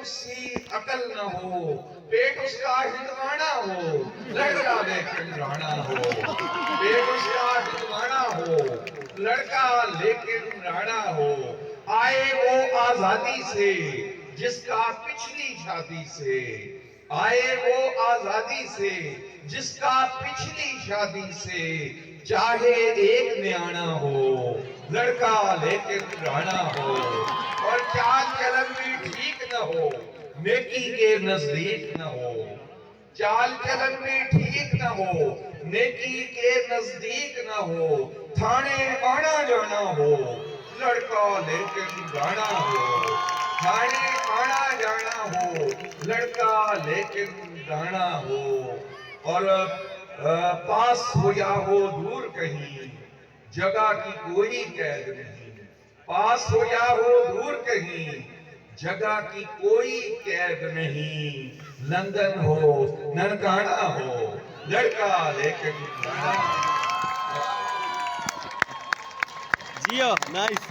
उसकी अकल न हो, पेट उसका हिंदवाना हो, लड़का लेकिन राणा हो। पेट उसका हिंदवाना हो, लड़का लेकिन राणा हो। आए वो आजादी से जिसका पिछली शादी से, आए वो आजादी से जिसका पिछली शादी से, चाहे एक न्याणा हो, लड़का लेकिन राणा हो। और चाल चलन भी ठीक न हो, नेकी के नजदीक न हो। चाल चलन भी ठीक न हो, नेकी के नजदीक न हो। थाने आना जाना हो, लड़का लेकिन राणा हो। थाने आना जाना हो, लड़का लेकिन राणा हो। और पास हो या हो दूर कहीं, जगह की कोई कैद नहीं। पास हो या हो दूर कहीं, जगह की कोई कैद नहीं। लंदन हो ननकाना हो, लड़का लेकिन राणा हो। जियो नाइस।